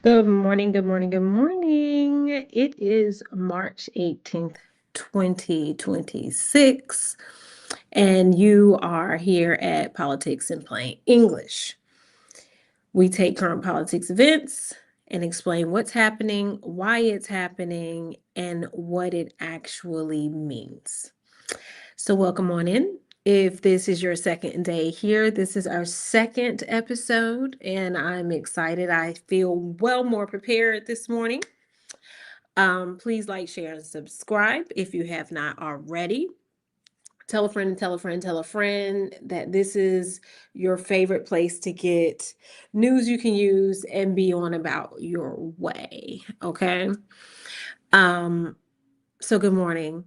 Good morning, good morning, good morning. It is March 18th, 2026, and you are here at Politics in Plain English. We take current politics events and explain what's happening, why it's happening, and what it actually means. So, welcome on in. If this is your second day here, this is our second episode, and I'm excited. I feel well more prepared this morning. Please like, share, and subscribe if you have not already. Tell a friend, tell a friend, tell a friend that this is your favorite place to get news you can use and be on about your way. Okay. Um, so good morning.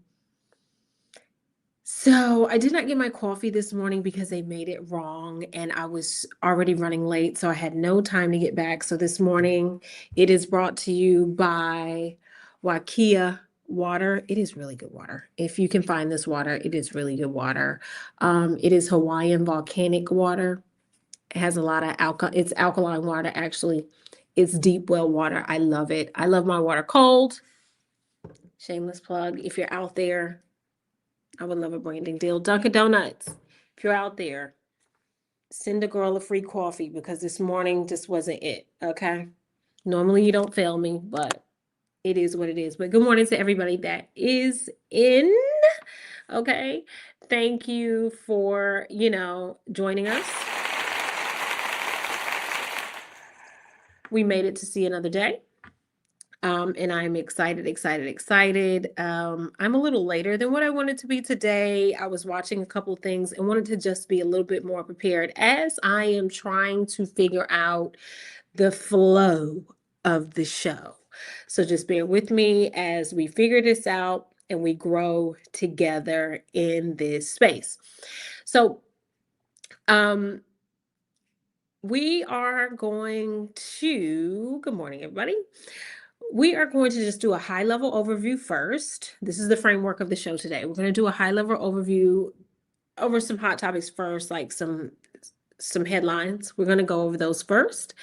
So I did not get my coffee this morning because they made it wrong and I was already running late, so I had no time to get back. So this morning it is brought to you by Wakia water. It is really good water. If you can find this water, it is really good water. It is Hawaiian volcanic water. It has a lot of it's alkaline water actually. It's deep well water. I love it. I love my water cold. Shameless plug. If you're out there, I would love a branding deal. Dunkin' Donuts, if you're out there, send a girl a free coffee because this morning just wasn't it. Okay. Normally you don't fail me, but it is what it is. But good morning to everybody that is in. Okay. Thank you for, joining us. We made it to see another day. And I'm excited. I'm a little later than what I wanted to be today. I was watching a couple of things and wanted to just be a little bit more prepared as I am trying to figure out the flow of the show. So just bear with me as we figure this out and we grow together in this space. So, we are going to, good morning, everybody. We are going to just do a high level overview first. This is the framework of the show today. We're going to do a high level overview over some hot topics first, like some headlines. We're going to go over those first.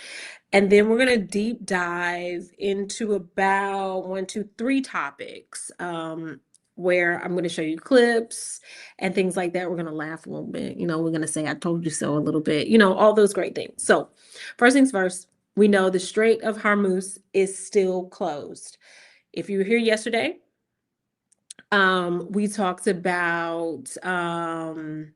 And then we're going to deep dive into about 1, 2, 3 topics where I'm going to show you clips and things like that. We're going to laugh a little bit. We're going to say, I told you so a little bit, all those great things. So first things first, we know the Strait of Hormuz is still closed. If you were here yesterday, we talked about the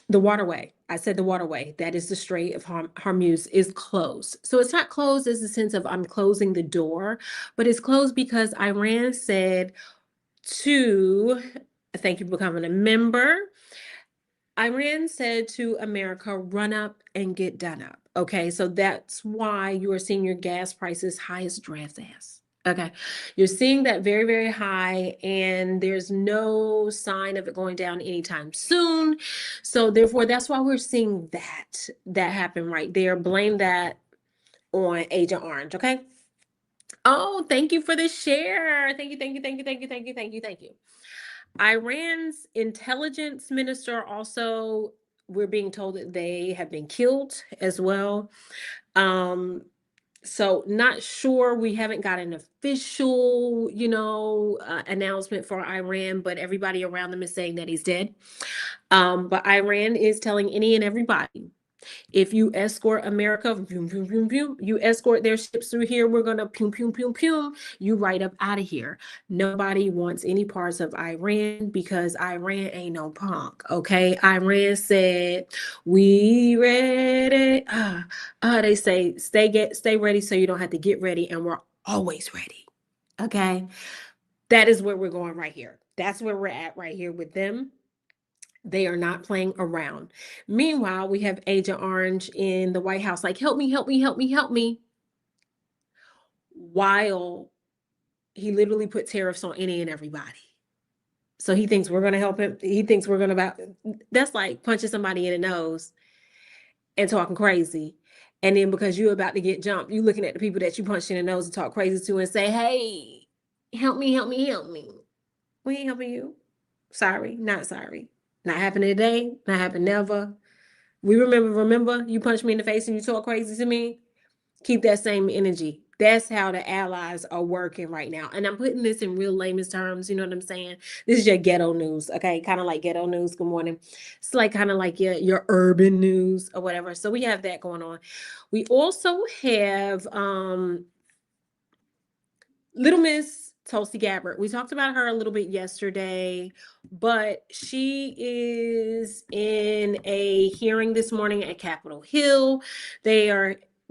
waterway. I said the waterway, that is the Strait of Hormuz, is closed. So it's not closed as a sense of I'm closing the door, but it's closed because Iran said to, thank you for becoming a member. Iran said to America, run up and get done up. Okay, so that's why you are seeing your gas prices high as draft ass. Okay, you're seeing that very, very high, and there's no sign of it going down anytime soon. So therefore, that's why we're seeing that happen right there. Blame that on Agent Orange. Okay. Oh, thank you for the share. Thank you. Iran's intelligence minister also, we're being told that they have been killed as well. So not sure. We haven't got an official, announcement for Iran, but everybody around them is saying that he's dead. But Iran is telling any and everybody, if you escort America, you escort their ships through here, we're gonna you right up out of here. Nobody wants any parts of Iran because Iran ain't no punk. Okay, Iran said we ready. They say stay ready so you don't have to get ready, and we're always ready. Okay, that is where we're going right here. That's where we're at right here with them. They are not playing around. Meanwhile, we have Agent Orange in the White House, like, help me. While he literally put tariffs on any and everybody. So he thinks we're going to help him. He thinks we're going to that's like punching somebody in the nose and talking crazy. And then because you're about to get jumped, you looking at the people that you punched in the nose and talk crazy to and say, hey, help me. We ain't helping you. Sorry, not sorry. Not happening today, not happening never. We remember you punched me in the face and you talk crazy to me. Keep that same energy. That's how the allies are working right now. And I'm putting this in real layman's terms. You know what I'm saying? This is your ghetto news. Okay. Kind of like ghetto news. Good morning. It's like kind of like your urban news or whatever. So we have that going on. We also have Little Miss Tulsi Gabbard. We talked about her a little bit yesterday, but she is in a hearing this morning at Capitol Hill.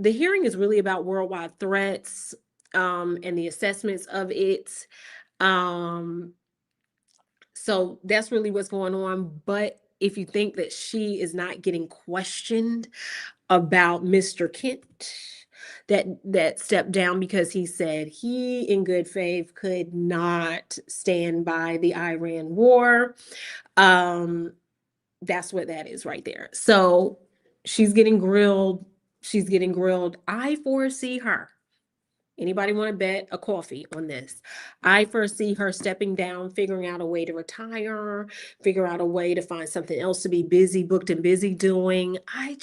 The hearing is really about worldwide threats and the assessments of it. Um, so that's really what's going on. But if you think that she is not getting questioned about Mr. Kent that stepped down because he said he in good faith could not stand by the Iran war. That's what that is right there. So she's getting grilled. She's getting grilled. I foresee her. Anybody want to bet a coffee on this? I foresee her stepping down, figuring out a way to retire, figure out a way to find something else to be busy, booked and busy doing. I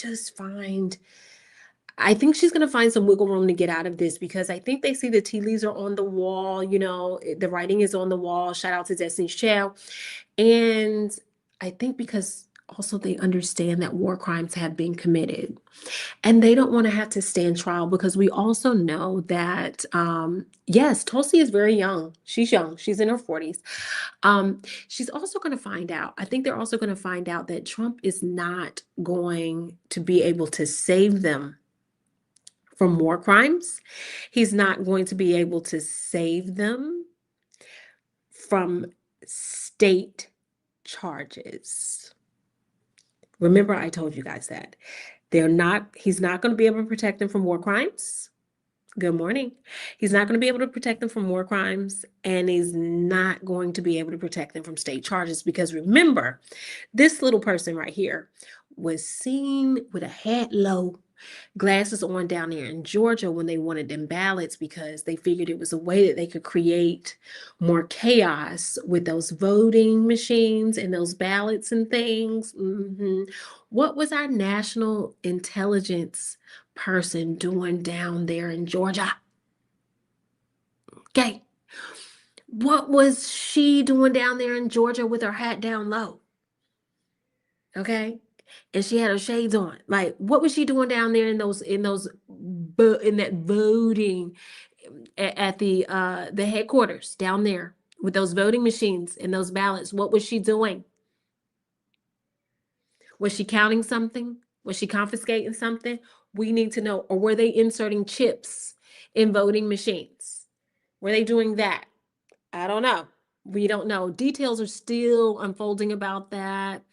think she's going to find some wiggle room to get out of this because I think they see the tea leaves are on the wall. You know, the writing is on the wall. Shout out to Destiny's Child. And I think because also they understand that war crimes have been committed and they don't want to have to stand trial because we also know that, yes, Tulsi is very young. She's young. She's in her 40s. She's also going to find out, I think they're also going to find out that Trump is not going to be able to save them from war crimes. He's not going to be able to save them from state charges. Remember, I told you guys that. He's not going to be able to protect them from war crimes. Good morning. He's not going to be able to protect them from war crimes, and he's not going to be able to protect them from state charges because remember, this little person right here was seen with a head low, glasses on down there in Georgia when they wanted them ballots because they figured it was a way that they could create more chaos with those voting machines and those ballots and things. What was our national intelligence person doing down there in Georgia? Okay. What was she doing down there in Georgia with her hat down low? Okay. And she had her shades on. Like, what was she doing down there in that voting at the headquarters down there with those voting machines and those ballots? What was she doing? Was she counting something? Was she confiscating something? We need to know. Or were they inserting chips in voting machines? Were they doing that? I don't know. We don't know. Details are still unfolding about that.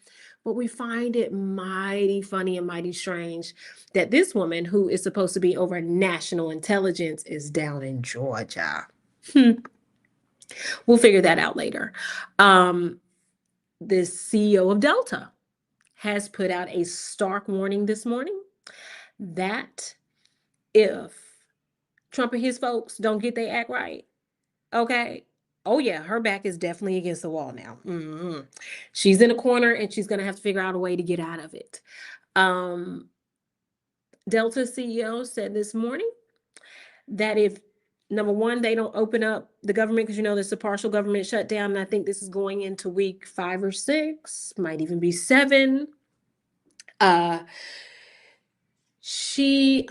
But we find it mighty funny and mighty strange that this woman, who is supposed to be over national intelligence, is down in Georgia. We'll figure that out later. The CEO of Delta has put out a stark warning this morning that if Trump and his folks don't get their act right, okay, oh yeah, her back is definitely against the wall now. She's in a corner and she's going to have to figure out a way to get out of it. Delta CEO said this morning that if, number one, they don't open up the government, because you know there's a partial government shutdown, and I think this is going into week 5 or 6, might even be 7. He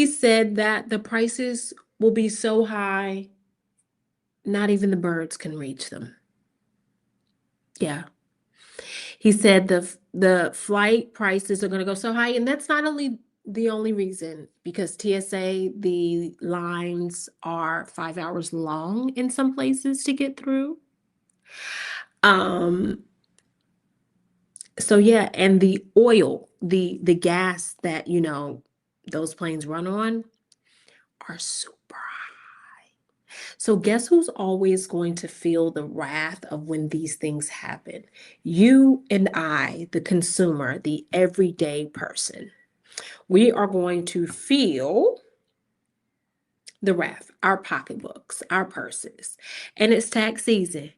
said that the prices will be so high, not even the birds can reach them. Yeah. He said the flight prices are going to go so high, and that's not only the only reason, because TSA, the lines are 5 hours long in some places to get through. So yeah, and the oil, the gas that, you know, those planes run on are super high. So guess who's always going to feel the wrath of when these things happen? You and I, the consumer, the everyday person. We are going to feel the wrath, our pocketbooks, our purses. And it's tax season.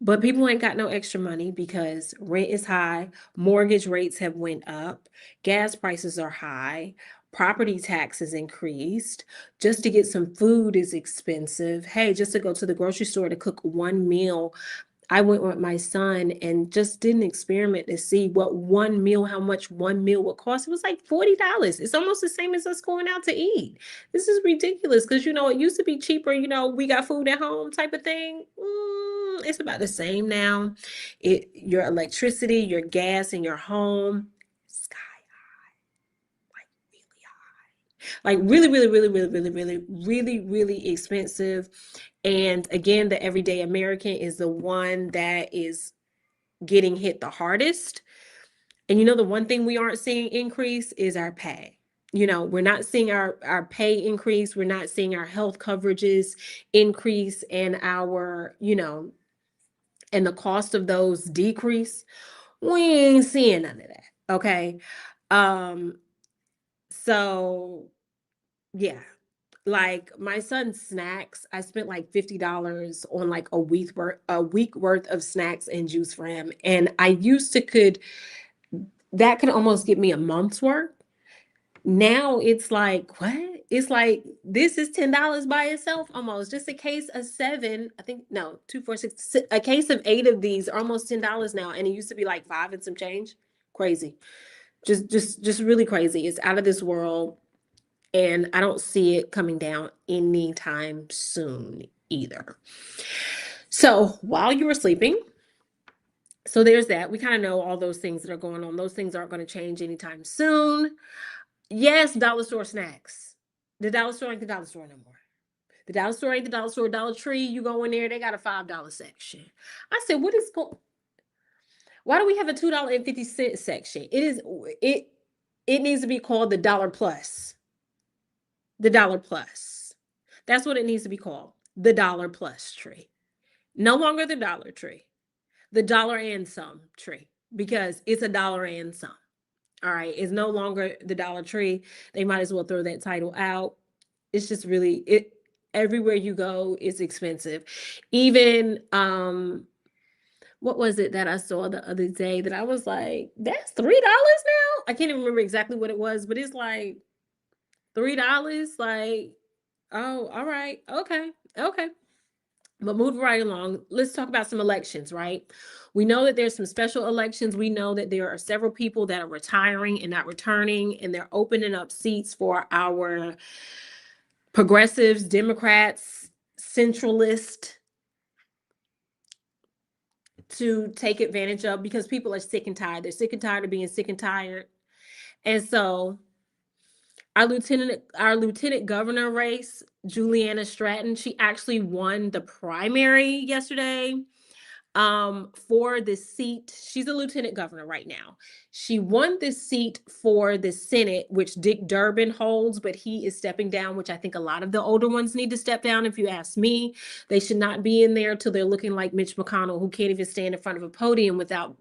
But people ain't got no extra money because rent is high, mortgage rates have went up, gas prices are high, property taxes increased. Just to get some food is expensive. Hey, just to go to the grocery store to cook one meal, I went with my son and just did an experiment to see what one meal, how much one meal would cost. It was like $40. It's almost the same as us going out to eat. This is ridiculous because, it used to be cheaper, we got food at home type of thing. It's about the same now. Your electricity, your gas in your home, sky high, like really high. Like really, really, really, really, really, really, really, really expensive. And again, the everyday American is the one that is getting hit the hardest. And the one thing we aren't seeing increase is our pay. We're not seeing our pay increase. We're not seeing our health coverages increase and and the cost of those decrease. We ain't seeing none of that. Okay. Um, so yeah, like my son's snacks, I spent like $50 on like a week worth of snacks and juice for him. And I used to that could almost get me a month's worth. Now it's like, what? It's like this is $10 by itself almost. Just a case of 7, I think, no, 2, 4, 6, a case of 8 of these are almost $10 now. And it used to be like 5 and some change. Crazy. Just really crazy. It's out of this world. And I don't see it coming down anytime soon either. So while you were sleeping, so there's that. We kind of know all those things that are going on. Those things aren't going to change anytime soon. Yes, dollar store snacks. The dollar store ain't the dollar store no more. The dollar store ain't the dollar store. Dollar Tree, you go in there, they got a $5 section. I said, what is going? Why do we have a $2.50 section? It needs to be called the dollar plus. The dollar plus. That's what it needs to be called. The dollar plus tree. No longer the Dollar Tree. The dollar and some tree, because it's a dollar and some. All right. It's no longer the Dollar Tree. They might as well throw that title out. It's just really everywhere you go, it's expensive. Even what was it that I saw the other day that I was like, that's $3 now? I can't even remember exactly what it was, but it's like $3. Like, oh, all right. Okay. Okay. But moving right along, let's talk about some elections, right? We know that there's some special elections. We know that there are several people that are retiring and not returning, and they're opening up seats for our progressives, Democrats, centralists to take advantage of, because people are sick and tired. They're sick and tired of being sick and tired. And so our lieutenant governor race, Juliana Stratton, she actually won the primary yesterday for the seat. She's a lieutenant governor right now. She won this seat for the Senate, which Dick Durbin holds, but he is stepping down, which I think a lot of the older ones need to step down. If you ask me, they should not be in there till they're looking like Mitch McConnell, who can't even stand in front of a podium without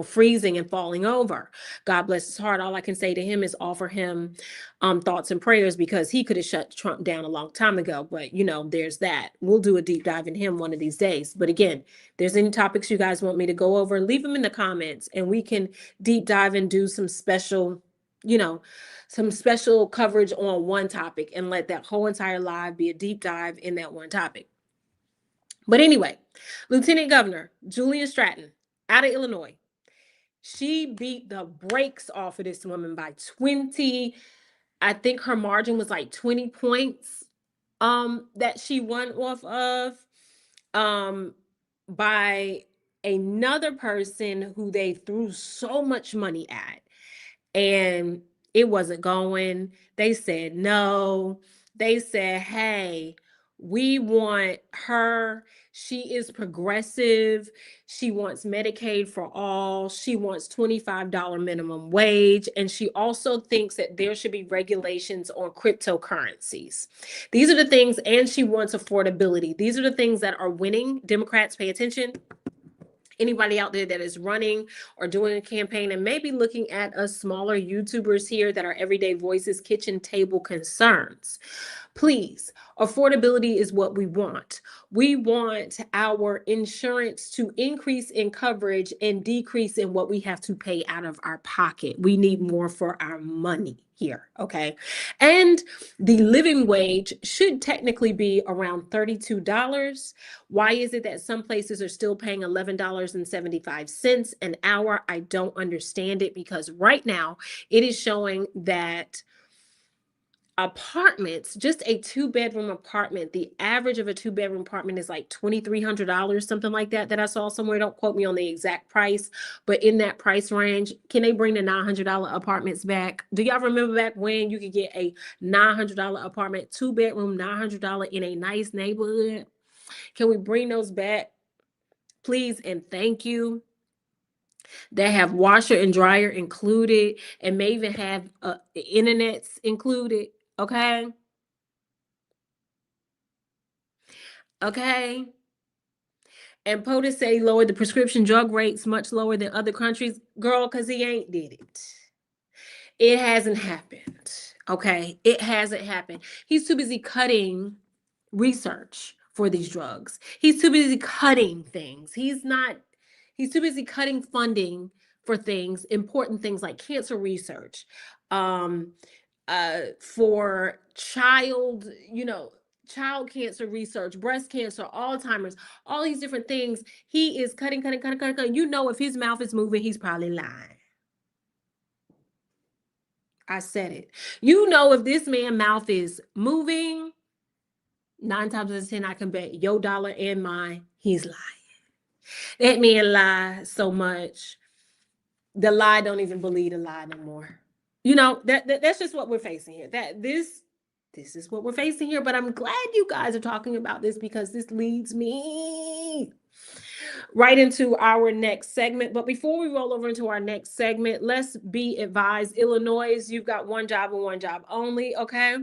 freezing and falling over. God bless his heart. All I can say to him is offer him thoughts and prayers, because he could have shut Trump down a long time ago. But there's that. We'll do a deep dive in him one of these days. But again, if there's any topics you guys want me to go over, leave them in the comments and we can deep dive and do some special coverage on one topic and let that whole entire live be a deep dive in that one topic. But anyway, Lieutenant Governor Julia Stratton out of Illinois, she beat the brakes off of this woman by 20. I think her margin was like 20 points that she won off of by another person who they threw so much money at, and it wasn't going. They said no. They said, hey, we want her. She is progressive. She wants Medicaid for all. She wants $25 minimum wage. And she also thinks that there should be regulations on cryptocurrencies. These are the things, and she wants affordability. These are the things that are winning. Democrats, pay attention. Anybody out there that is running or doing a campaign and maybe looking at us smaller YouTubers here that are everyday voices, kitchen table concerns, please, affordability is what we want. We want our insurance to increase in coverage and decrease in what we have to pay out of our pocket. We need more for our money here, okay? And the living wage should technically be around $32. Why is it that some places are still paying $11.75 an hour? I don't understand it, because right now it is showing that apartments, just a 2-bedroom apartment, the average of a 2-bedroom apartment is like $2,300, something like that I saw somewhere. Don't quote me on the exact price, but in that price range. Can they bring the $900 apartments back? Do y'all remember back when you could get a $900 apartment, 2-bedroom, $900 in a nice neighborhood? Can we bring those back, please and thank you? That have washer and dryer included, and may even have internets included, okay? Okay. And POTUS say lowered the prescription drug rates much lower than other countries. Girl, because he ain't did it. It hasn't happened. Okay. It hasn't happened. He's too busy cutting research for these drugs. He's too busy cutting things. He's too busy cutting funding for things, important things like cancer research, for child cancer research, breast cancer, Alzheimer's, all these different things. He is cutting. You know, if his mouth is moving, he's probably lying. I said it. You know, if this man's mouth is moving, 9 times out of 10, I can bet your dollar and mine, he's lying. That man lies so much. The lie don't even believe the lie no more. You know, that's just what we're facing here. This is what we're facing here. But I'm glad you guys are talking about this, because this leads me right into our next segment. But before we roll over into our next segment, let's be advised, Illinois, you've got one job and one job only, okay?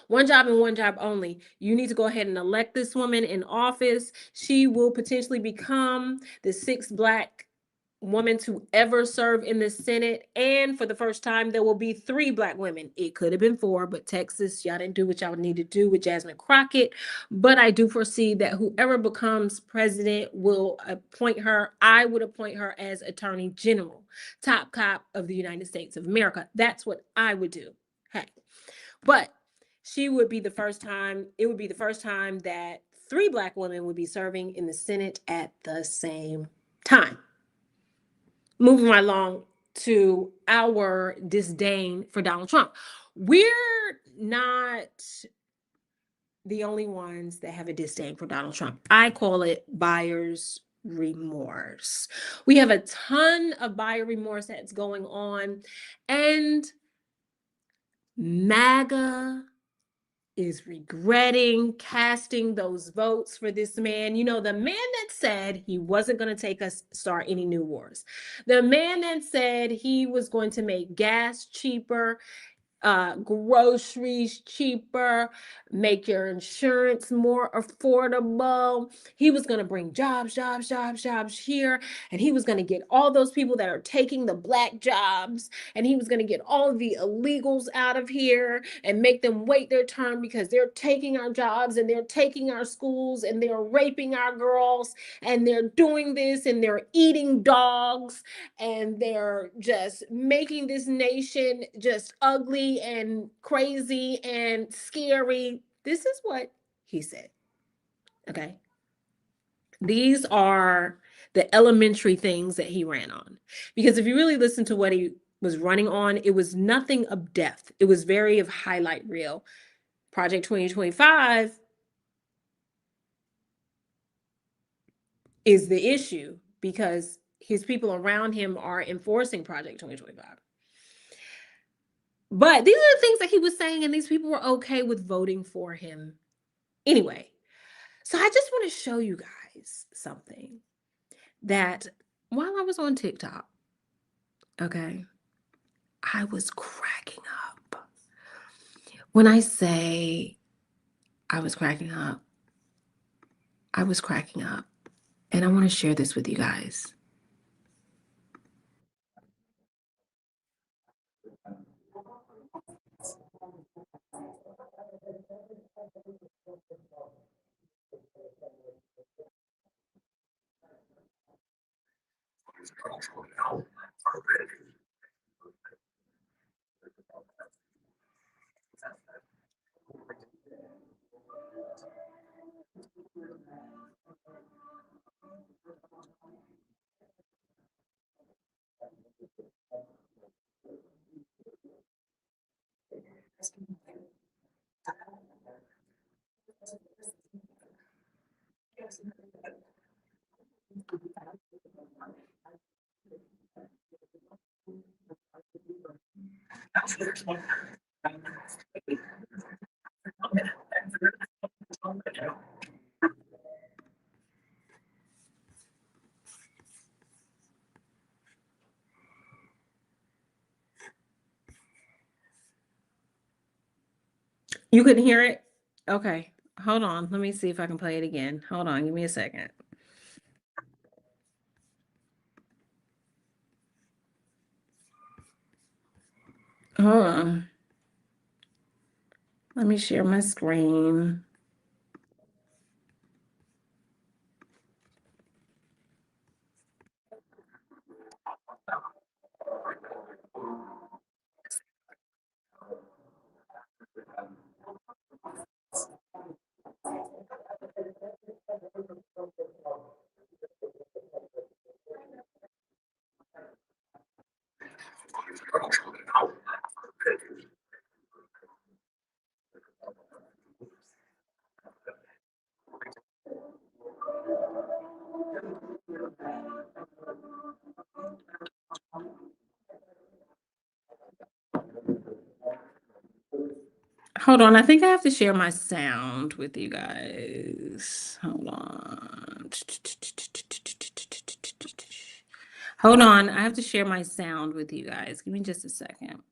One job and one job only. You need to go ahead and elect this woman in office. She will potentially become the 6th Black woman to ever serve in the Senate. And for the first time, there will be 3 Black women. It could have been 4, but Texas, y'all didn't do what y'all need to do with Jasmine Crockett. But I do foresee that whoever becomes president will appoint her. I would appoint her as Attorney General, top cop of the United States of America. That's what I would do. Hey, but she would be the first time, it would be the first time that 3 Black women would be serving in the Senate at the same time. Moving right along to our disdain for Donald Trump. We're not the only ones that have a disdain for Donald Trump. I call it buyer's remorse. We have a ton of buyer remorse that's going on, and MAGA is regretting casting those votes for this man. You know, the man that said he wasn't going to start any new wars. The man that said he was going to make gas cheaper, groceries cheaper, make your insurance more affordable. He was going to bring jobs here, and he was going to get all those people that are taking the Black jobs, and he was going to get all of the illegals out of here and make them wait their turn, because they're taking our jobs and they're taking our schools and they're raping our girls and they're doing this and they're eating dogs and they're just making this nation just ugly and crazy and scary. This is what he said. Okay. These are the elementary things that he ran on. Because if you really listen to what he was running on, it was nothing of depth. It was very of highlight reel. Project 2025 is the issue, because his people around him are enforcing Project 2025. But these are the things that he was saying, and these people were okay with voting for him anyway. So I just want to show you guys something that while I was on TikTok, okay, I was cracking up. When I say I was cracking up, I was cracking up. and I want to share this with you guys. You couldn't hear it? Okay. Hold on. Let me see if I can play it again. Hold on. Give me a second. Hold on. Let me share my screen. Hold on. I think I have to share my sound with you guys. Hold on. Hold on. I have to share my sound with you guys. Give me just a second.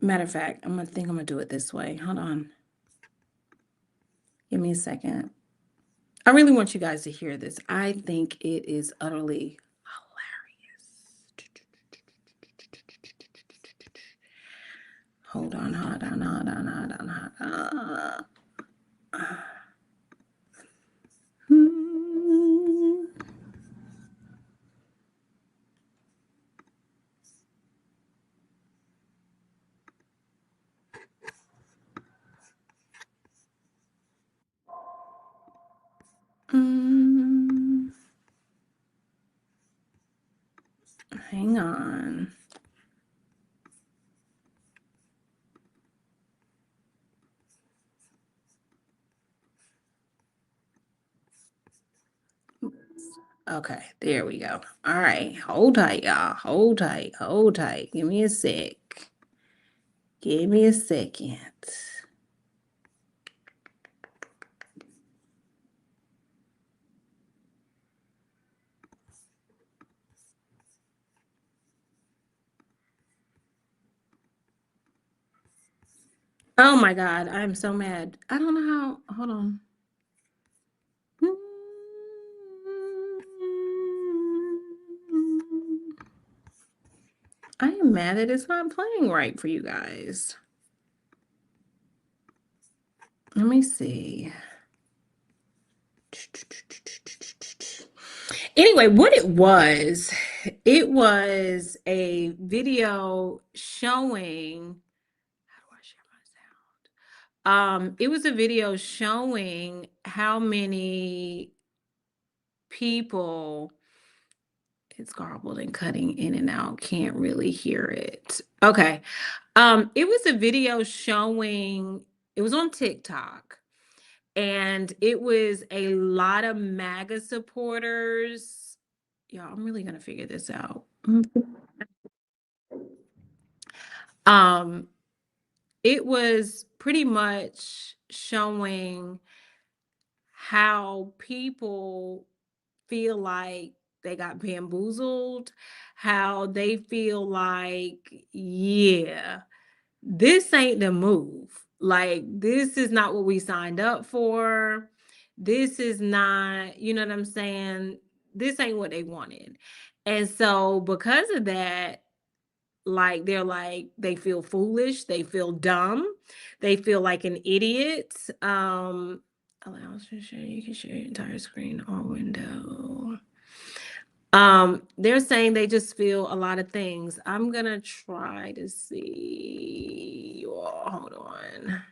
Matter of fact, I'm gonna do it this way. Hold on. Give me a second. I really want you guys to hear this. I think it is utterly hilarious. Hold on. Hang on. Okay, there we go. All right, hold tight, y'all. Hold tight. Give me a sec. Give me a second. Oh my God, I'm so mad. I don't know how. Hold on. I am mad that it's not playing right for you guys. Let me see. Anyway, what it was a video showing. How do I share my sound? It was a video showing how many people. It's garbled and cutting in and out. Can't really hear it. Okay. It was a video showing. It was on TikTok. And it was a lot of MAGA supporters. Y'all, I'm really gonna figure this out. It was pretty much showing how people feel like they got bamboozled, how they feel like, yeah, this ain't the move. Like, this is not what we signed up for. This is not, you know what I'm saying? This ain't what they wanted. And so because of that, like they're like they feel foolish, they feel dumb, they feel like an idiot. Allows to share, you can share your entire screen or window. They're saying they just feel a lot of things. I'm gonna try to see. Oh, hold on.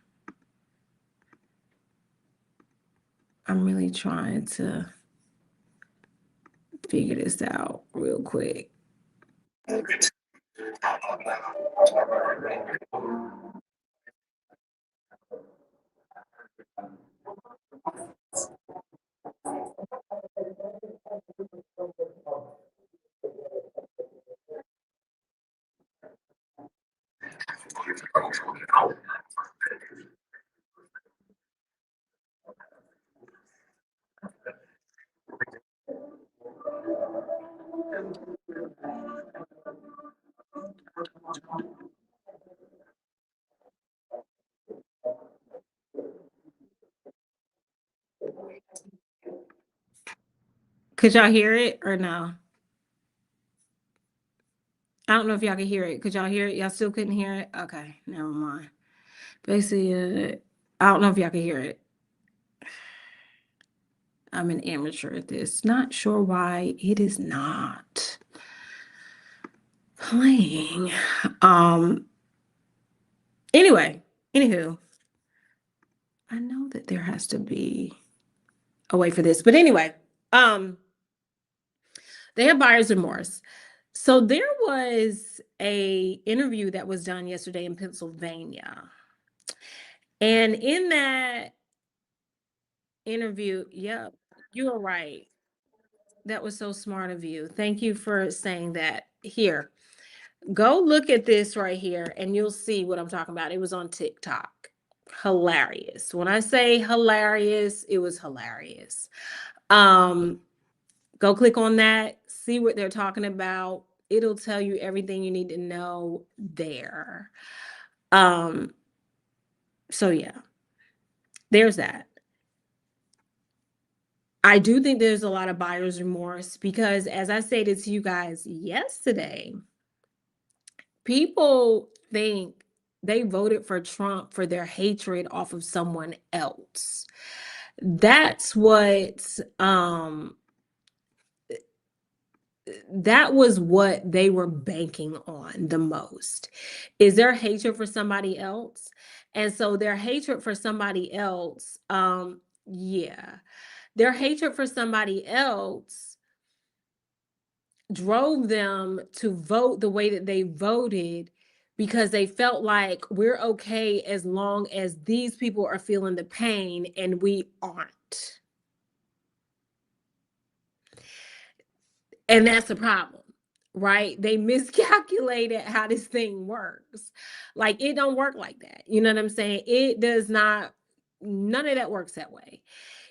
I'm really trying to figure this out real quick. Could y'all hear it or no? I don't know if y'all can hear it. Could y'all hear it? Y'all still couldn't hear it? Okay, never mind. Basically, I don't know if y'all can hear it. I'm an amateur at this. Not sure why it is not playing. Anyway, anywho, I know that there has to be a way for this, but anyway, they have buyer's remorse. So there was a interview that was done yesterday in Pennsylvania. And in that interview, yep, you are right. That was so smart of you. Thank you for saying that. Here, go look at this right here and you'll see what I'm talking about. It was on TikTok. Hilarious. When I say hilarious, it was hilarious. Go click on that, see what they're talking about. It'll tell you everything you need to know there. So yeah, there's that. I do think there's a lot of buyer's remorse because, as I stated to you guys yesterday, people think they voted for Trump for their hatred off of someone else. That's what that was what they were banking on the most, is their hatred for somebody else. And so their hatred for somebody else, yeah, their hatred for somebody else drove them to vote the way that they voted because they felt like we're okay as long as these people are feeling the pain and we aren't. And that's the problem, right? They miscalculated how this thing works. Like, it don't work like that. You know what I'm saying? It does not, none of that works that way.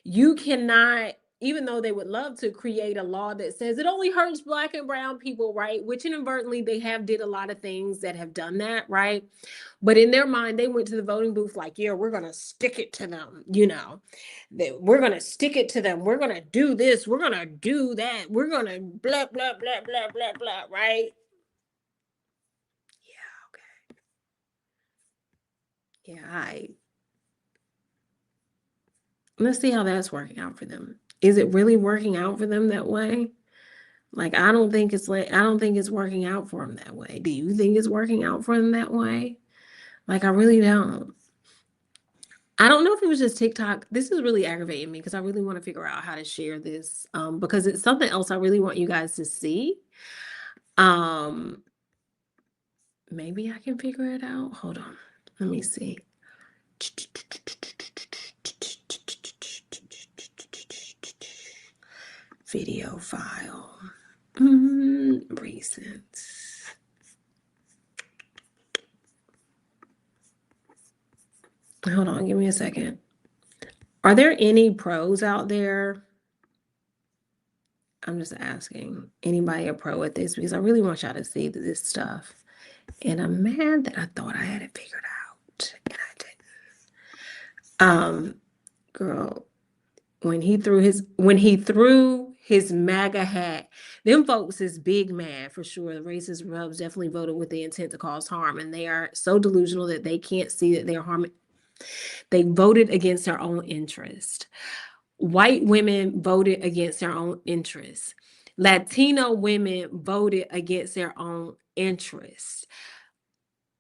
You cannot, even though they would love to create a law that says it only hurts Black and brown people, right? Which inadvertently they have did a lot of things that have done that, right? But in their mind, they went to the voting booth like, yeah, we're going to stick it to them, you know, that we're going to stick it to them. We're going to do this. We're going to do that. We're going to blah, blah, blah, blah, blah, blah, right? Yeah, okay. Yeah, let's see how that's working out for them. Is it really working out for them that way? Like, I don't think it's working out for them that way. Do you think it's working out for them that way? Like, I really don't. I don't know if it was just TikTok. This is really aggravating me because I really want to figure out how to share this, because it's something else I really want you guys to see. Maybe I can figure it out. Hold on. Let me see. Video file. Recent. Hold on, give me a second. Are there any pros out there? I'm just asking. Anybody a pro at this? Because I really want y'all to see this stuff. And I'm mad that I thought I had it figured out. And I didn't. Um, girl, when he threw his MAGA hat, them folks is big mad for sure. The racist rubs definitely voted with the intent to cause harm, and they are so delusional that they can't see that they're harming. They voted against their own interest. White women voted against their own interests. Latino women voted against their own interests.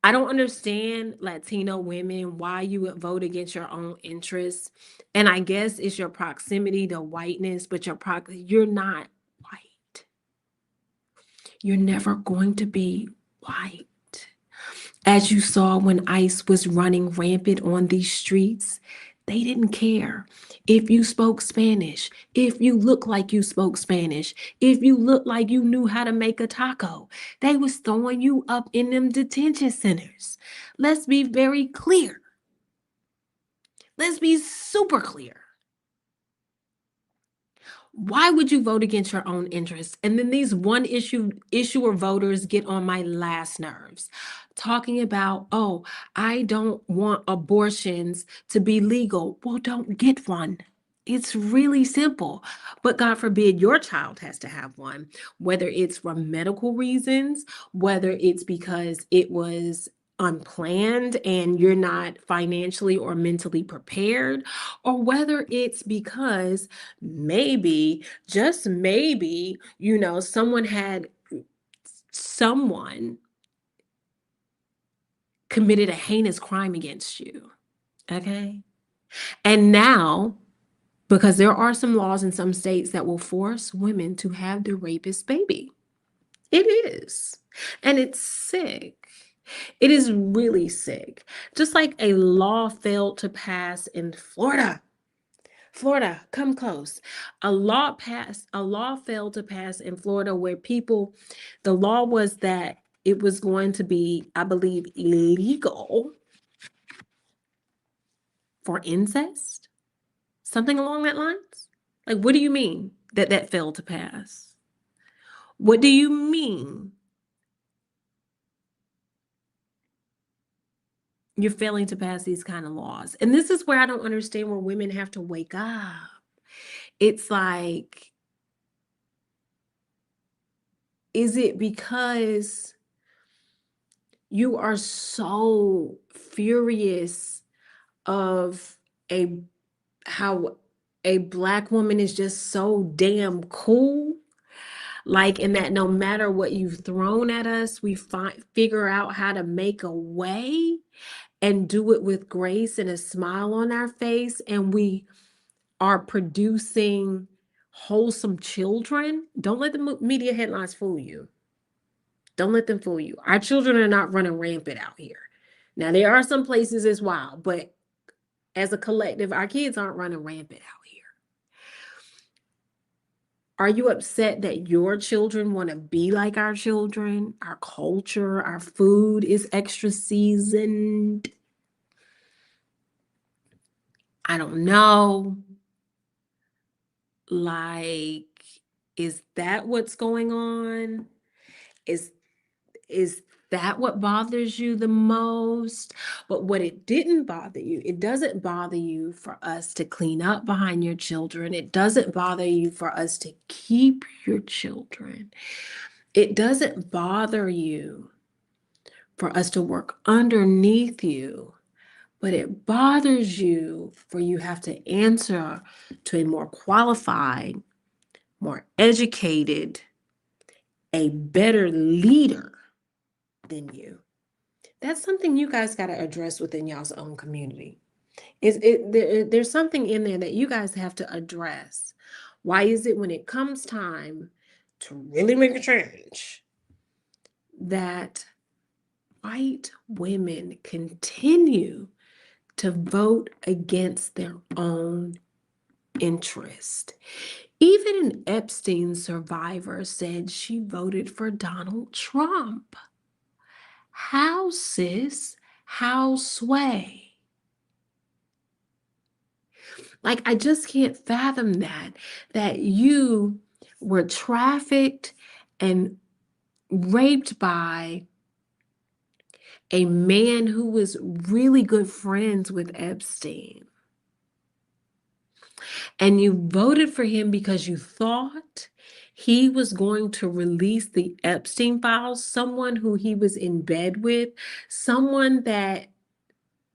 I don't understand Latino women, why you would vote against your own interests. And I guess it's your proximity to whiteness, but you're not white. You're never going to be white. As you saw when ICE was running rampant on these streets, they didn't care if you spoke Spanish, if you looked like you spoke Spanish, if you looked like you knew how to make a taco. They was throwing you up in them detention centers. Let's be very clear. Let's be super clear. Why would you vote against your own interests? And then these issuer voters get on my last nerves, talking about, oh, I don't want abortions to be legal. Well, don't get one. It's really simple. But God forbid your child has to have one, whether it's for medical reasons, whether it's because it was unplanned and you're not financially or mentally prepared, or whether it's because maybe, just maybe, someone committed a heinous crime against you. Okay. And now, because there are some laws in some states that will force women to have the rapist baby. It is. And it's sick. It is really sick. Just like a law failed to pass in Florida. Florida, come close. A law failed to pass in Florida where the law was that it was going to be, I believe, illegal for incest, something along that lines. Like, what do you mean that that failed to pass? What do you mean you're failing to pass these kind of laws? And this is where I don't understand, where women have to wake up. It's like, is it because you are so furious of a how a Black woman is just so damn cool, like, in that no matter what you've thrown at us, we figure out how to make a way and do it with grace and a smile on our face, and we are producing wholesome children? Don't let the media headlines fool you. Don't let them fool you. Our children are not running rampant out here. Now, there are some places it's wild, but as a collective, our kids aren't running rampant out here. Are you upset that your children want to be like our children? Our culture, our food is extra seasoned. I don't know. Like, is that what's going on? Is is that what bothers you the most? But what it didn't bother you, it doesn't bother you for us to clean up behind your children. It doesn't bother you for us to keep your children. It doesn't bother you for us to work underneath you. But it bothers you for you have to answer to a more qualified, more educated, a better leader than you. That's something you guys got to address within y'all's own community. There's something in there that you guys have to address. Why is it when it comes time to really make a change that white women continue to vote against their own interest? Even an Epstein survivor said she voted for Donald Trump. How, sis? How, sway? Like, I just can't fathom that you were trafficked and raped by a man who was really good friends with Epstein. And you voted for him because you thought he was going to release the Epstein files, someone who he was in bed with, someone that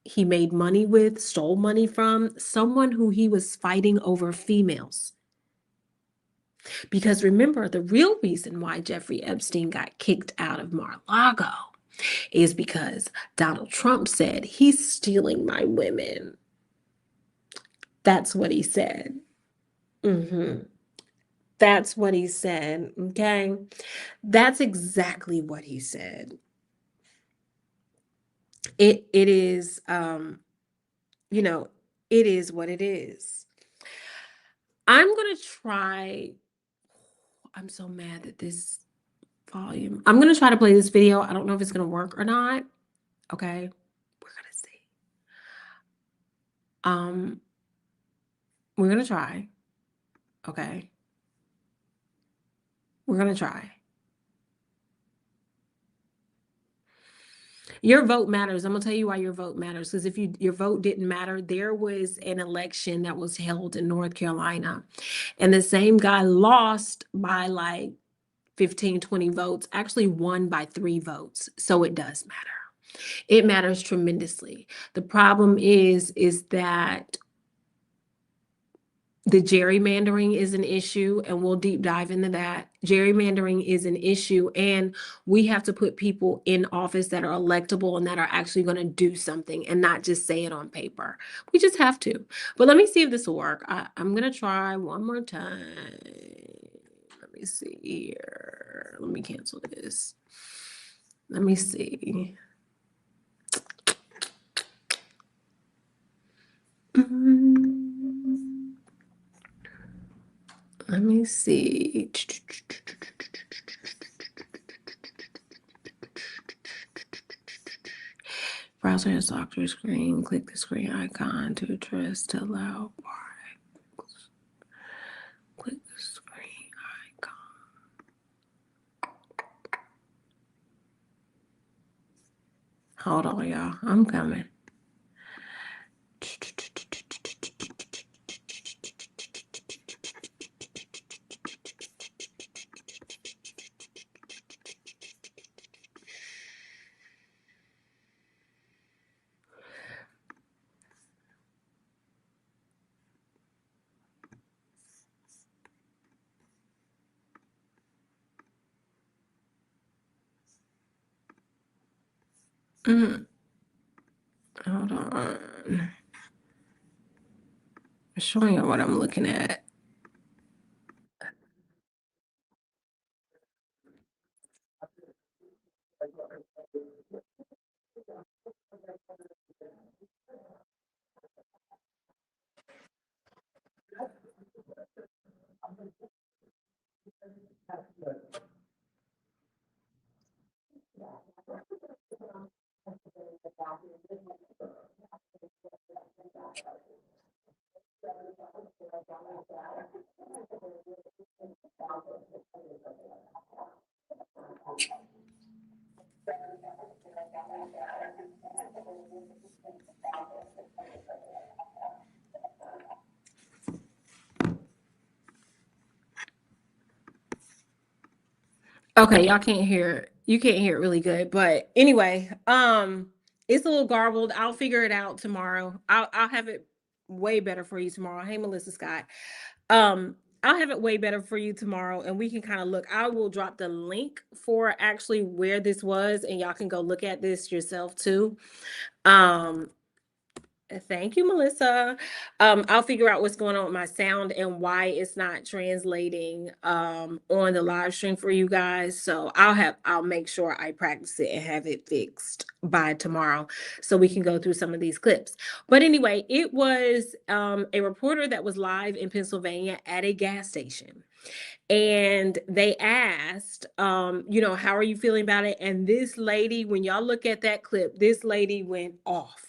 he made money with, stole money from, someone who he was fighting over females. Because remember, the real reason why Jeffrey Epstein got kicked out of Mar-a-Lago is because Donald Trump said, he's stealing my women. That's what he said. That's what he said, okay? That's exactly what he said. It is, you know, it is what it is. I'm gonna try. I'm so mad at this volume. I'm gonna try to play this video. I don't know if it's gonna work or not. Okay, we're gonna see. We're gonna try. Okay, we're gonna try. Your vote matters. I'm gonna tell you why your vote matters. Because if your vote didn't matter, there was an election that was held in North Carolina, and the same guy lost by like 15, 20 votes, actually won by 3 votes. So it does matter. It matters tremendously. The problem is that the gerrymandering is an issue, and we'll deep dive into that. Gerrymandering is an issue, and we have to put people in office that are electable and that are actually going to do something and not just say it on paper. We just have to. But let me see if this will work. I'm going to try one more time. Let me see here. Let me cancel this. Let me see. Let me see. Browser has locked your screen. Click the screen icon to address to allow. Click the screen icon. Hold on, y'all. I'm coming. Hold on. I'm showing you what I'm looking at. Okay, y'all can't hear. You can't hear it really good, but anyway, it's a little garbled. I'll figure it out tomorrow. I'll have it way better for you tomorrow. Hey, Melissa Scott. I'll have it way better for you tomorrow, and we can kind of look. I will drop the link for actually where this was, and y'all can go look at this yourself too. Thank you, Melissa. I'll figure out what's going on with my sound and why it's not translating on the live stream for you guys. So I'll make sure I practice it and have it fixed by tomorrow so we can go through some of these clips. But anyway, it was a reporter that was live in Pennsylvania at a gas station. And they asked, how are you feeling about it? And this lady, when y'all look at that clip, this lady went off.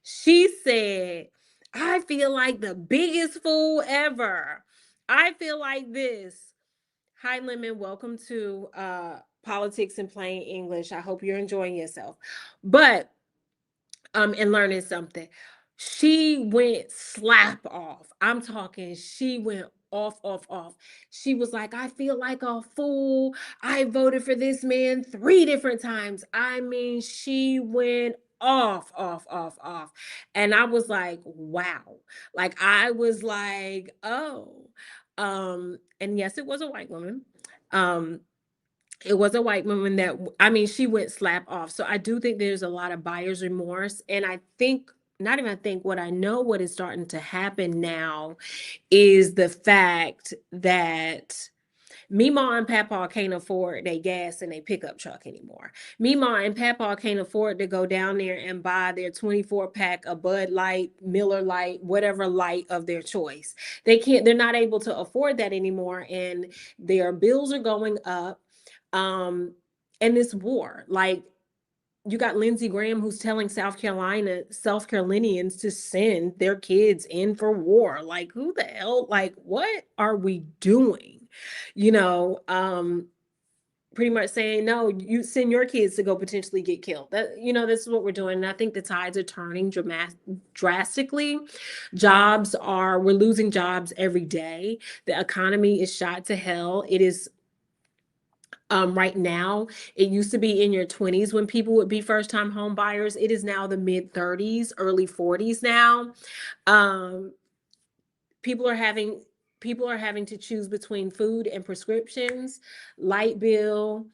She said, I feel like the biggest fool ever. I feel like this. Hi, Lemon. Welcome to Politics in Plain English. I hope you're enjoying yourself. But and learning something. She went slap off. I'm talking, she went off, off, off. She was like, I feel like a fool. I voted for this man 3 different times. I mean, she went off, off, off, off. And I was like, wow. Like, I was like, oh. And yes, it was a white woman. Um, it was a white woman that, I mean, she went slap off. So I do think there's a lot of buyer's remorse. And I think, not even think, what I know what is starting to happen now is the fact that Meemaw and Papaw can't afford their gas and their pickup truck anymore. Meemaw and Papaw can't afford to go down there and buy their 24-pack of Bud Light, Miller Light, whatever light of their choice. They're not able to afford that anymore. And their bills are going up. And this war, like, you got Lindsey Graham who's telling South Carolinians to send their kids in for war. Like, who the hell, like, what are we doing? You know, pretty much saying, no, you send your kids to go potentially get killed. That, you know, this is what we're doing. And I think the tides are turning drastically. We're losing jobs every day. The economy is shot to hell. It is right now, it used to be in your 20s when people would be first-time home buyers. It is now the mid 30s, early 40s now. Um, people are having to choose between food and prescriptions, light bill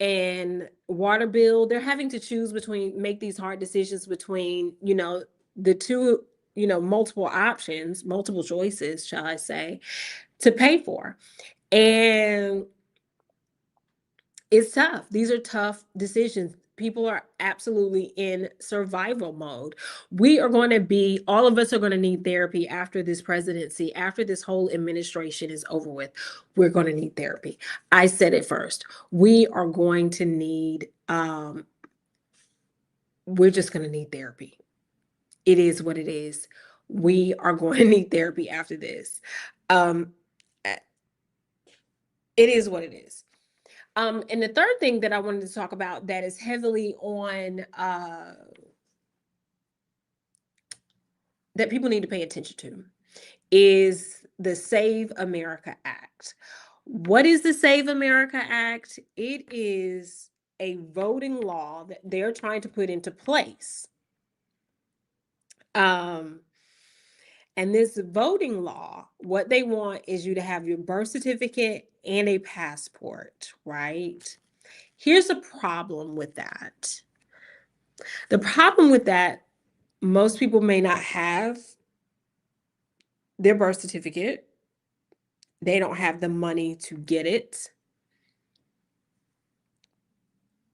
and water bill. They're having to choose between, make these hard decisions between, you know, the two, you know, multiple options, multiple choices, shall I say, to pay for. And it's tough. These are tough decisions. People are absolutely in survival mode. All of us are going to need therapy after this presidency, after this whole administration is over with. We're going to need therapy. I said it first. We are going to need, we're just going to need therapy. It is what it is. We are going to need therapy after this. It is what it is. And the third thing that I wanted to talk about that is heavily on that people need to pay attention to is the Save America Act. What is the Save America Act? It is a voting law that they're trying to put into place. And this voting law, what they want is you to have your birth certificate and a passport, right? Here's a problem with that. The problem with that, most people may not have their birth certificate. They don't have the money to get it.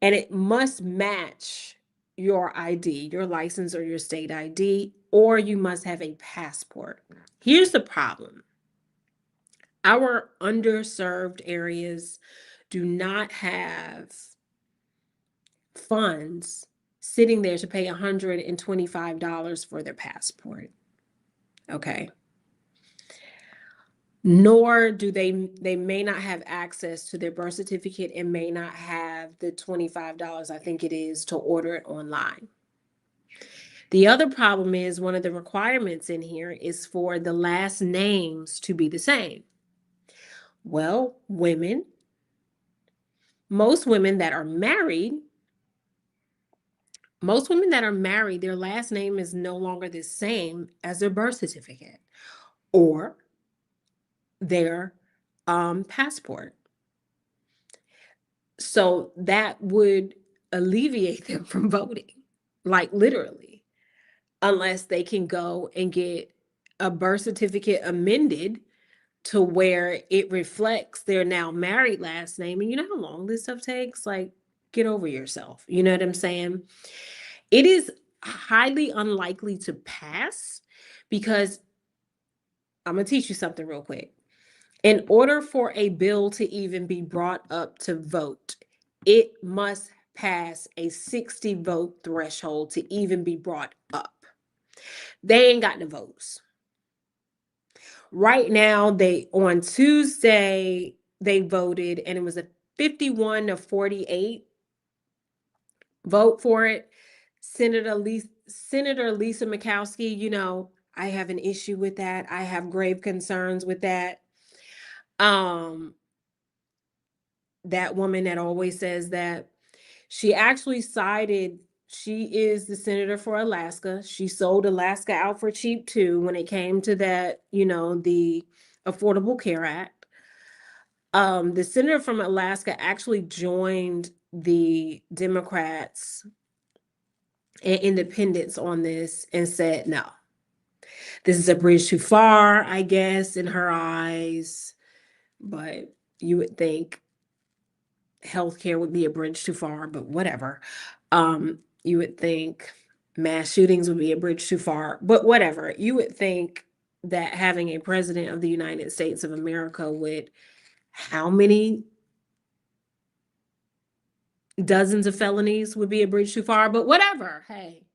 And it must match your ID, your license or your state ID, or you must have a passport. Here's the problem. Our underserved areas do not have funds sitting there to pay $125 for their passport. Okay. Nor do they may not have access to their birth certificate and may not have the $25, I think it is, to order it online. The other problem is one of the requirements in here is for the last names to be the same. Well, most women that are married, their last name is no longer the same as their birth certificate or their passport. So that would alleviate them from voting, like literally, unless they can go and get a birth certificate amended to where it reflects their now married last name. And you know how long this stuff takes? Like, get over yourself. You know what I'm saying? It is highly unlikely to pass because I'm going to teach you something real quick. In order for a bill to even be brought up to vote, it must pass a 60 vote threshold to even be brought up. They ain't got the votes. Right now, on Tuesday, they voted and it was a 51 to 48 vote for it. Senator Lisa Murkowski, I have an issue with that. I have grave concerns with that. Um, that woman that always says that, she actually cited, she is the senator for Alaska. She sold Alaska out for cheap too when it came to that, the Affordable Care Act. The senator from Alaska actually joined the Democrats and independents on this and said, no, this is a bridge too far, I guess, in her eyes. But you would think healthcare would be a bridge too far, but whatever. You would think mass shootings would be a bridge too far, but whatever. You would think that having a president of the United States of America with how many dozens of felonies would be a bridge too far, but whatever. Hey,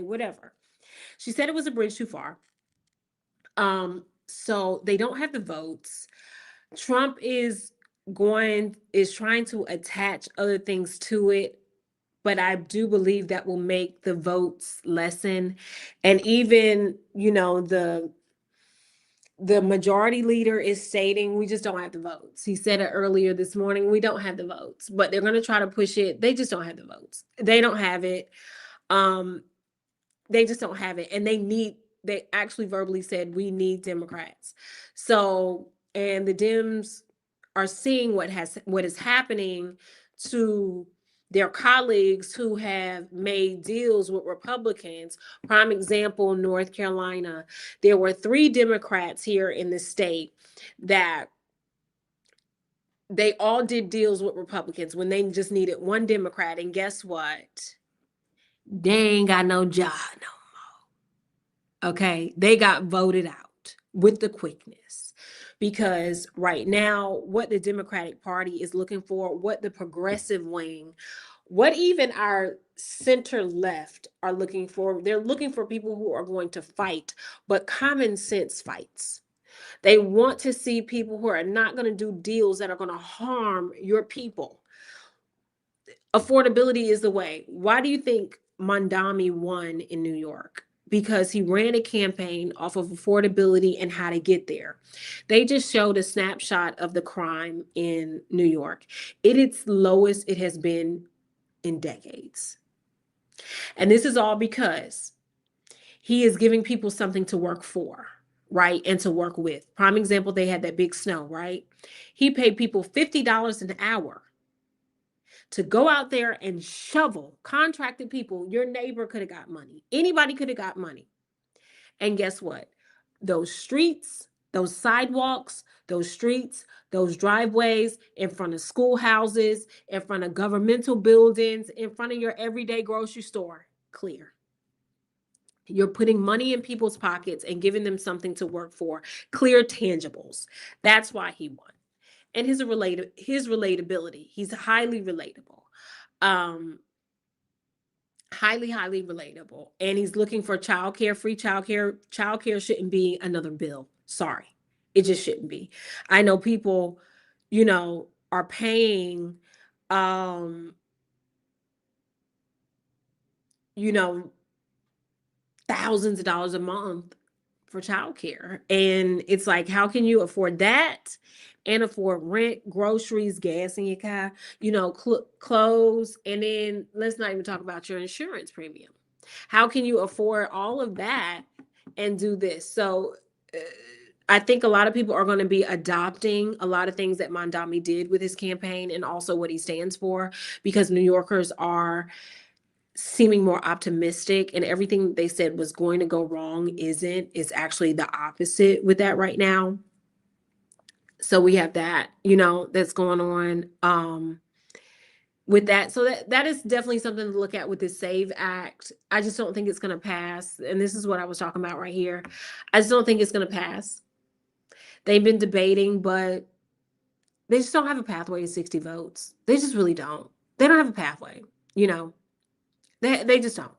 whatever. She said it was a bridge too far. So they don't have the votes. Trump is trying to attach other things to it, but I do believe that will make the votes lessen. And even, the majority leader is stating we just don't have the votes. He said it earlier this morning, we don't have the votes, but they're going to try to push it. They just don't have the votes. They don't have it. They just don't have it. And they actually verbally said we need Democrats. So, and the Dems are seeing what is happening to their colleagues who have made deals with Republicans. Prime example, North Carolina. There were 3 Democrats here in the state that they all did deals with Republicans when they just needed 1 Democrat. And guess what? They ain't got no job no more. Okay? They got voted out with the quickness. Because right now, what the Democratic Party is looking for, what the progressive wing, what even our center left are looking for, they're looking for people who are going to fight, but common sense fights. They want to see people who are not going to do deals that are going to harm your people. Affordability is the way. Why do you think Mondami won in New York? Because he ran a campaign off of affordability and how to get there. They just showed a snapshot of the crime in New York. It is lowest it has been in decades. And this is all because he is giving people something to work for, right? And to work with. Prime example, they had that big snow, right? He paid people $50 an hour to go out there and shovel. Contracted people. Your neighbor could have got money. Anybody could have got money. And guess what? Those streets, those sidewalks, those streets, those driveways in front of schoolhouses, in front of governmental buildings, in front of your everyday grocery store, clear. You're putting money in people's pockets and giving them something to work for. Clear tangibles. That's why he won. And his relatability. He's highly relatable. Highly relatable. And he's looking for childcare, free childcare. Childcare shouldn't be another bill. Sorry. It just shouldn't be. I know people, are paying you know, thousands of dollars a month for childcare. And it's like, how can you afford that and afford rent, groceries, gas in your car, clothes? And then let's not even talk about your insurance premium. How can you afford all of that and do this? So I think a lot of people are going to be adopting a lot of things that Mondami did with his campaign and also what he stands for, because New Yorkers are seeming more optimistic, and everything they said was going to go wrong isn't. It's actually the opposite with that right now. So we have that, that's going on with that. So that is definitely something to look at with this SAVE Act. I just don't think it's going to pass. And this is what I was talking about right here. I just don't think it's going to pass. They've been debating, but they just don't have a pathway to 60 votes. They just really don't. They don't have a pathway, They just don't.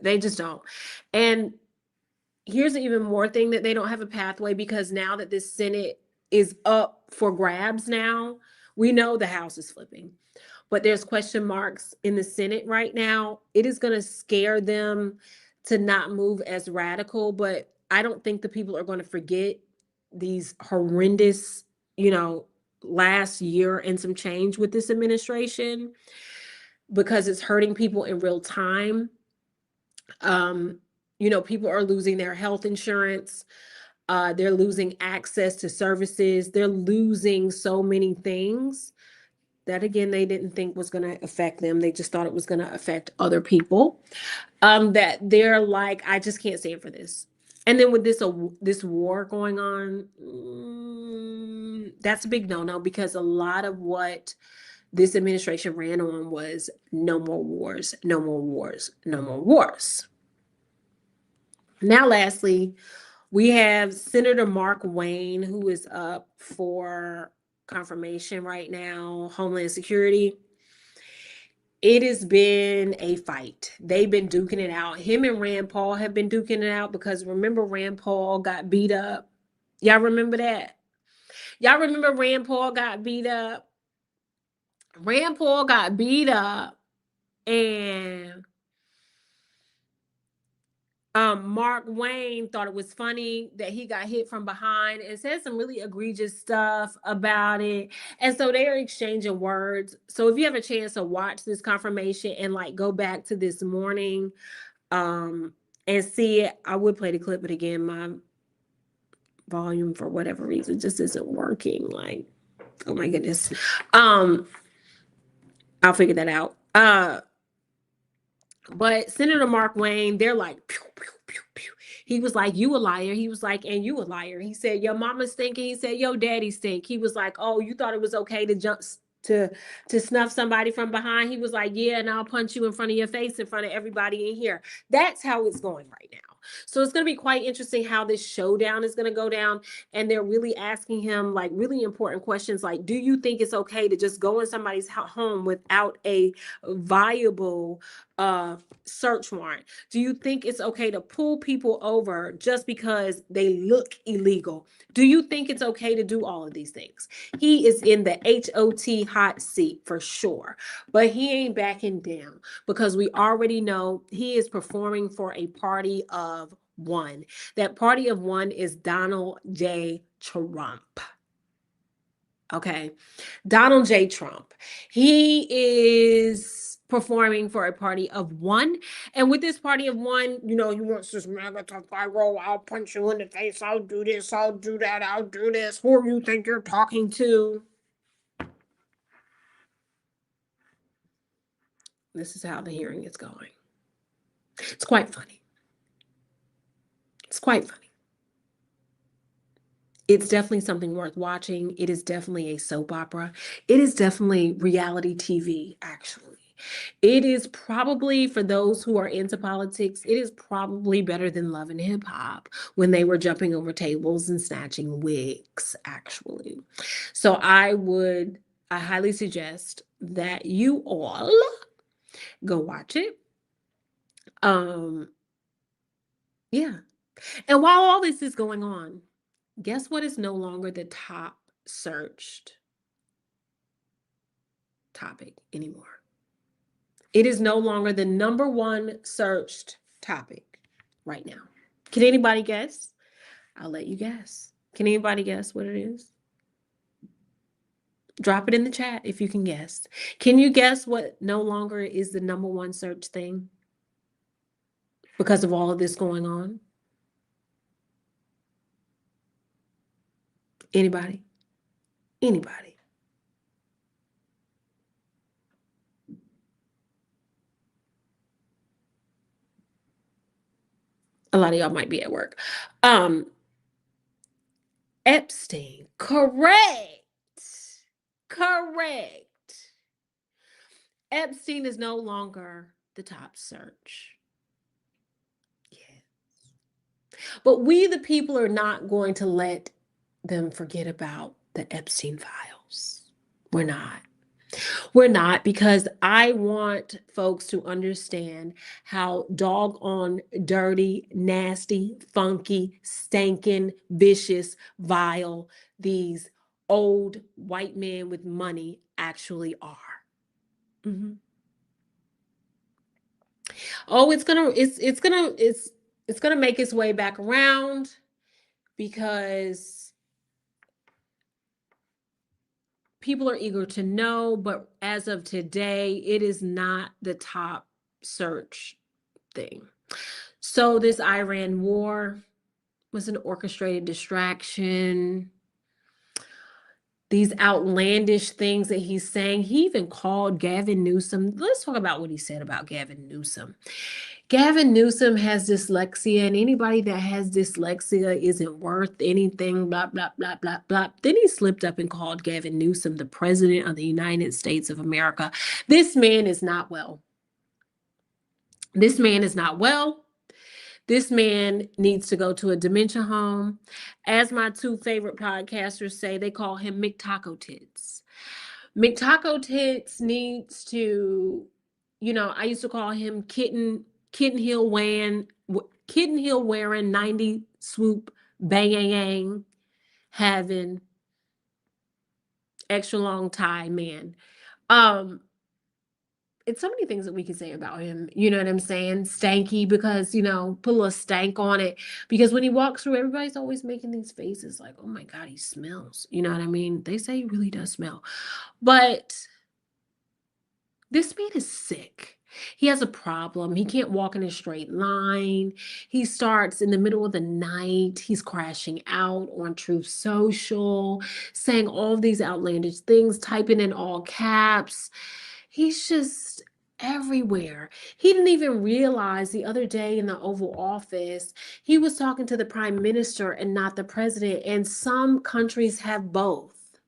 They just don't. And here's an even more thing that they don't have a pathway, because now that this Senate is up for grabs now, we know the House is flipping. but there's question marks in the Senate right now. It is going to scare them to not move as radical, but I don't think the people are going to forget these horrendous, last year and some change with this administration, because it's hurting people in real time. People are losing their health insurance. They're losing access to services. They're losing so many things that, again, they didn't think was going to affect them. They just thought it was going to affect other people. That they're like, I just can't stand for this. And then with this war going on, that's a big no-no, because a lot of what this administration ran on was no more wars, no more wars, no more wars. Now, lastly, we have Senator Markwayne, who is up for confirmation right now, Homeland Security. It has been a fight. They've been duking it out. Him and Rand Paul have been duking it out, because remember, Rand Paul got beat up. Y'all remember that? Y'all remember Rand Paul got beat up? Rand Paul got beat up, and Markwayne thought it was funny that he got hit from behind and said some really egregious stuff about it. And so they are exchanging words. So if you have a chance to watch this confirmation and go back to this morning and see it, I would play the clip, but again, my volume for whatever reason just isn't working. Oh my goodness. I'll figure that out. But Senator Markwayne, they're like, pew, pew, pew, pew. He was like, you a liar. He was like, and you a liar. He said, your mama stink. And he said, your daddy stink. He was like, oh, you thought it was okay to jump to snuff somebody from behind? He was like, yeah, and I'll punch you in front of your face in front of everybody in here. That's how it's going right now. So it's going to be quite interesting how this showdown is going to go down. And they're really asking him really important questions, like, do you think it's okay to just go in somebody's home without a viable search warrant? Do you think it's okay to pull people over just because they look illegal? Do you think it's okay to do all of these things? He is in the HOT hot seat for sure, but he ain't backing down, because we already know he is performing for a party of one. That party of one is Donald J. Trump. Okay. Donald J. Trump. He is performing for a party of one. And with this party of one, he wants this mega tough guy role. I'll punch you in the face. I'll do this. I'll do that. I'll do this. Who do you think you're talking to? This is how the hearing is going. It's quite funny. It's quite funny. It's definitely something worth watching. It is definitely a soap opera. It is definitely reality TV, actually. It is probably, for those who are into politics, it is probably better than Love and Hip Hop, when they were jumping over tables and snatching wigs, actually. So I highly suggest that you all go watch it. Yeah. And while all this is going on, guess what is no longer the top searched topic anymore? It is no longer the number one searched topic right now. Can anybody guess? I'll let you guess. Can anybody guess what it is? Drop it in the chat if you can guess. Can you guess what no longer is the number one search thing because of all of this going on? Anybody? Anybody? A lot of y'all might be at work. Epstein. Correct. Epstein is no longer the top search. Yes. But we, the people, are not going to let them forget about the Epstein files. We're not. We're not, because I want folks to understand how doggone dirty, nasty, funky, stinking, vicious, vile these old white men with money actually are. Mhm. Oh, it's gonna make its way back around because people are eager to know, but as of today, it is not the top search thing. So this Iran war was an orchestrated distraction. These outlandish things that he's saying. He even called Gavin Newsom. Let's talk about what he said about Gavin Newsom. Gavin Newsom has dyslexia, and anybody that has dyslexia isn't worth anything, blah, blah, blah, blah, blah. Then he slipped up and called Gavin Newsom the president of the United States of America. This man is not well. This man is not well. This man needs to go to a dementia home. As my two favorite podcasters say, they call him McTaco Tits. McTaco Tits needs to, I used to call him kitten heel wearing 90 swoop bang having extra long tie man. Um it's so many things that we can say about him. You know what I'm saying? Stanky because, put a little stank on it. Because when he walks through, everybody's always making these faces like, oh my God, he smells. You know what I mean? They say he really does smell. But this man is sick. He has a problem. He can't walk in a straight line. He starts in the middle of the night. He's crashing out on Truth Social, saying all these outlandish things, typing in all caps. He's just everywhere. He didn't even realize the other day in the Oval Office, he was talking to the prime minister and not the president. And some countries have both.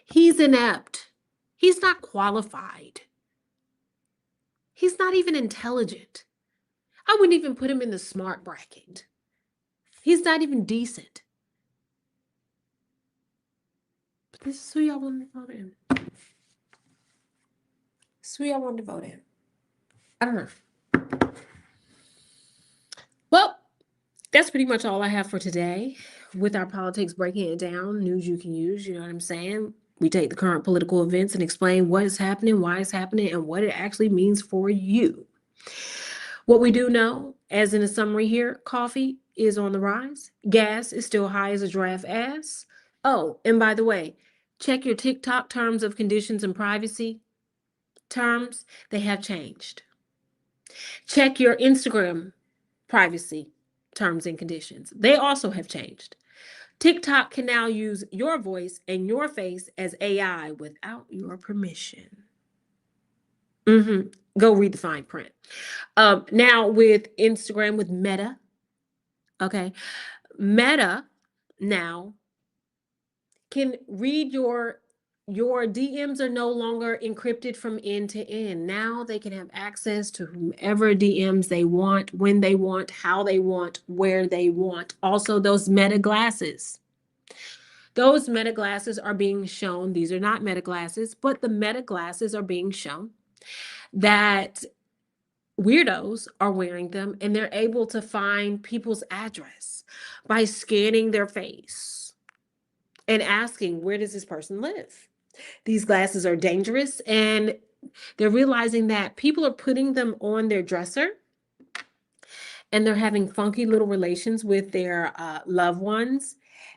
He's inept. He's not qualified. He's not even intelligent. I wouldn't even put him in the smart bracket. He's not even decent. But this is who y'all want to vote in. This is who y'all want to vote in. I don't know. Well, that's pretty much all I have for today with our politics breaking it down. News you can use, you know what I'm saying? We take the current political events and explain what is happening, why it's happening, and what it actually means for you. What we do know, as in a summary here, coffee is on the rise. Gas is still high as a giraffe ass. Oh, and by the way, check your TikTok terms of conditions and privacy terms. They have changed. Check your Instagram privacy terms and conditions. They also have changed. TikTok can now use your voice and your face as AI without your permission. Go read the fine print. Now with Instagram, with Meta, okay, Meta now can read your DMs are no longer encrypted from end to end. Now they can have access to whomever DMs they want, when they want, how they want, where they want. Also, those Meta glasses. Those Meta glasses are being shown. These are not Meta glasses, but the Meta glasses are being shown that weirdos are wearing them and they're able to find people's address by scanning their face and asking, where does this person live? These glasses are dangerous, and they're realizing that people are putting them on their dresser and they're having funky little relations with their loved ones,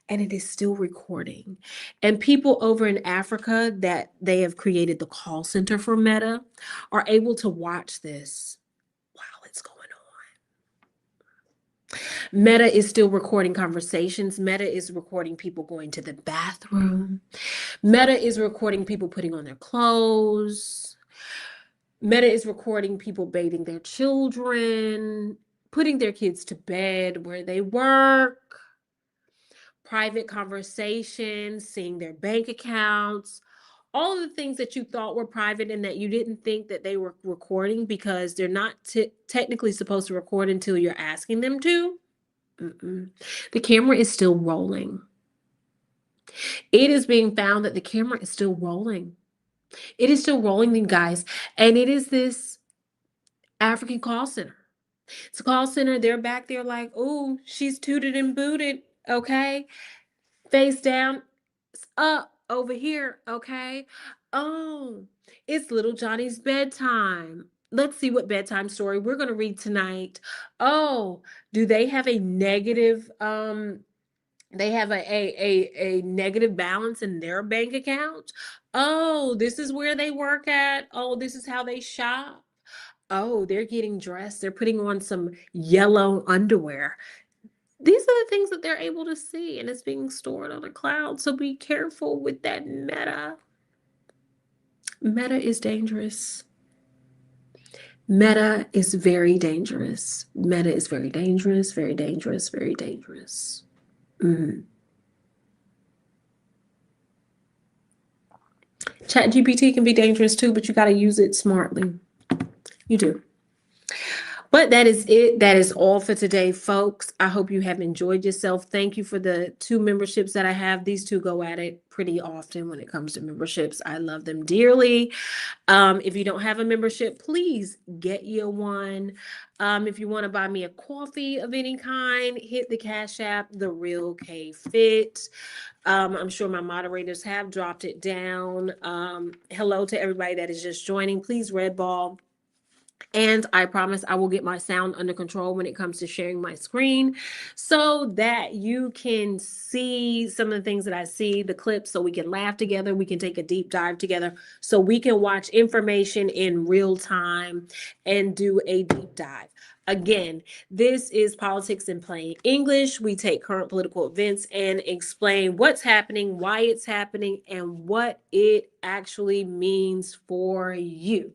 and it is still recording. And people over in Africa that they have created the call center for Meta are able to watch this while it's going on. Meta is still recording conversations. Meta is recording people going to the bathroom. Meta is recording people putting on their clothes. Meta is recording people bathing their children, putting their kids to bed where they work, private conversations, seeing their bank accounts, all of the things that you thought were private and that you didn't think that they were recording because they're not technically supposed to record until you're asking them to. The camera is still rolling. It is being found that the camera is still rolling. It is still rolling, you guys. And it is this African call center. It's a call center. They're back there like, oh, she's tooted and booted. Okay. Face down, up over here. Okay. Oh, It's little Johnny's bedtime. Let's see what bedtime story we're going to read tonight. Oh, do they have a negative they have a negative balance in their bank account? Oh, this is where they work at. Oh, this is how they shop. Oh, they're getting dressed. They're putting on some yellow underwear. These are the things that they're able to see, and it's being stored on a cloud. So be careful with that meta. Meta is dangerous. Meta is very dangerous. Meta is very dangerous, very dangerous, very dangerous. ChatGPT can be dangerous too, but you got to use it smartly. You do. But that is it. That is all for today, folks. I hope you have enjoyed yourself. Thank you for the 2 memberships that I have. These 2 go at it pretty often when it comes to memberships. I love them dearly. If you don't have a membership, please get you one. If you want to buy me a coffee of any kind, hit the Cash App, The Real K Fit. I'm sure my moderators have dropped it down. Hello to everybody that is just joining. Please red ball. And I promise I will get my sound under control when it comes to sharing my screen so that you can see some of the things that I see, the clips, so we can laugh together. We can take a deep dive together so we can watch information in real time and do a deep dive. Again, this is Politics in Plain English. We take current political events and explain what's happening, why it's happening, and what it actually means for you.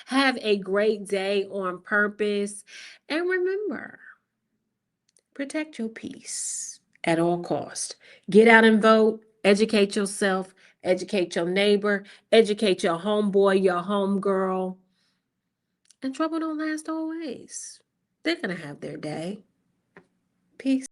Have a great day on purpose. And remember, protect your peace at all costs. Get out and vote. Educate yourself. Educate your neighbor. Educate your homeboy, your homegirl. And trouble don't last always. They're going to have their day. Peace.